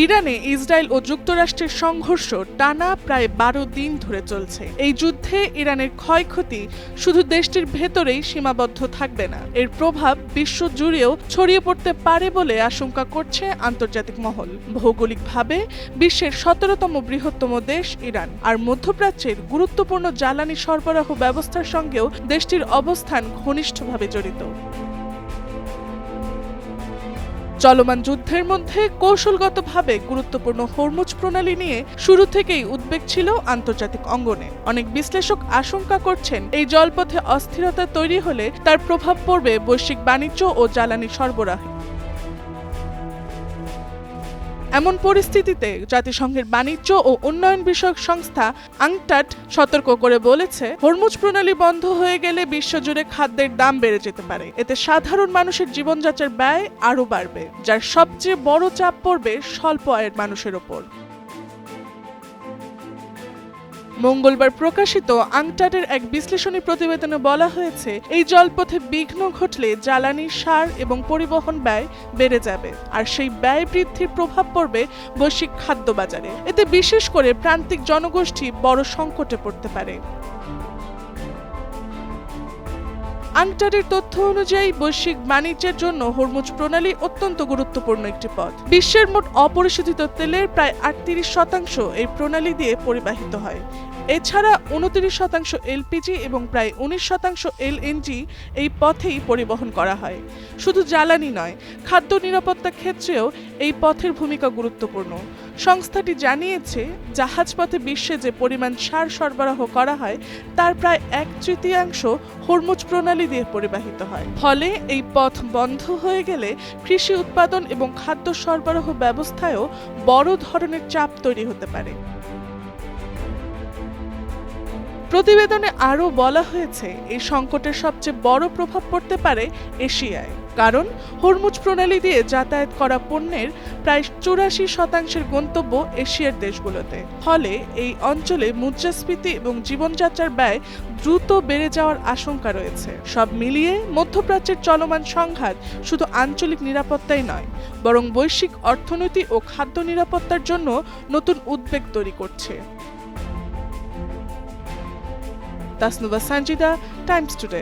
ইরানে ইসরায়েল ও যুক্তরাষ্ট্রের সংঘর্ষ টানা প্রায় ১২ দিন ধরে চলছে। এই যুদ্ধে ইরানের ক্ষয়ক্ষতি শুধু দেশটির ভেতরেই সীমাবদ্ধ থাকবে না, এর প্রভাব বিশ্ব জুড়েও ছড়িয়ে পড়তে পারে বলে আশঙ্কা করছে আন্তর্জাতিক মহল। ভৌগোলিকভাবে বিশ্বের ১৭তম বৃহত্তম দেশ ইরান, আর মধ্যপ্রাচ্যের গুরুত্বপূর্ণ জ্বালানি সরবরাহ ব্যবস্থার সঙ্গেও দেশটির অবস্থান ঘনিষ্ঠভাবে জড়িত। চলমান যুদ্ধের মধ্যে কৌশলগতভাবে গুরুত্বপূর্ণ হরমুজ প্রণালী নিয়ে শুরু থেকেই উদ্বেগ ছিল আন্তর্জাতিক অঙ্গনে। অনেক বিশ্লেষক আশঙ্কা করছেন, এই জলপথে অস্থিরতা তৈরি হলে তার প্রভাব পড়বে বৈশ্বিক বাণিজ্য ও জ্বালানি সরবরাহে। এমন পরিস্থিতিতে জাতিসংঘের বাণিজ্য ও উন্নয়ন বিষয়ক সংস্থা আংটাড সতর্ক করে বলেছে, হরমুজ প্রণালী বন্ধ হয়ে গেলে বিশ্বজুড়ে খাদ্যের দাম বেড়ে যেতে পারে। এতে সাধারণ মানুষের জীবনযাত্রার ব্যয় আরও বাড়বে, যার সবচেয়ে বড় চাপ পড়বে স্বল্প আয়ের মানুষের ওপর। মঙ্গলবার প্রকাশিত আংটাডের এক বিশ্লেষণী প্রতিবেদনে বলা হয়েছে, এই জলপথে বিঘ্ন ঘটলে জ্বালানি, সার এবং পরিবহন ব্যয় বেড়ে যাবে, আর সেই ব্যয় বৃদ্ধির প্রভাব পড়বে বৈশ্বিক খাদ্য বাজারে। এতে বিশেষ করে প্রান্তিক জনগোষ্ঠী বড় সংকটে পড়তে পারে। আংটাডের তথ্য অনুযায়ী বৈশ্বিক বাণিজ্যের জন্য হরমুজ প্রণালী অত্যন্ত গুরুত্বপূর্ণ একটি পথ। বিশ্বের মোট অপরিশোধিত তেলের প্রায় ৩৮% এই প্রণালী দিয়ে পরিবাহিত হয়। এছাড়া ২৯% এলপিজি এবং প্রায় ১৯% এলএনজি এই পথেই পরিবহন করা হয়। শুধু জ্বালানি নয়, খাদ্য নিরাপত্তা ক্ষেত্রেও এই পথের ভূমিকা গুরুত্বপূর্ণ। সংস্থাটি জানিয়েছে, জাহাজপথে বিশ্বে যে পরিমাণ সার সরবরাহ করা হয় তার প্রায় ১/৩ হরমুজ প্রণালী দিয়ে পরিবাহিত হয়। ফলে এই পথ বন্ধ হয়ে গেলে কৃষি উৎপাদন এবং খাদ্য সরবরাহ ব্যবস্থায়ও বড় ধরনের চাপ তৈরি হতে পারে। প্রতিবেদনে আরও বলা হয়েছে, এই সংকটের সবচেয়ে বড় প্রভাব পড়তে পারে এশিয়ায়, কারণ হরমুজ প্রণালী দিয়ে যাতায়াত করা পণ্যের প্রায় ৮৪% গন্তব্য এশিয়ার দেশগুলোতে। ফলে এই অঞ্চলে মুদ্রাস্ফীতি এবং জীবনযাত্রার ব্যয় দ্রুত বেড়ে যাওয়ার আশঙ্কা রয়েছে। সব মিলিয়ে মধ্যপ্রাচ্যের চলমান সংঘাত শুধু আঞ্চলিক নিরাপত্তাই নয়, বরং বৈশ্বিক অর্থনীতি ও খাদ্য নিরাপত্তার জন্য নতুন উদ্বেগ তৈরি করছে। Tasnuva Sanjida, Times today.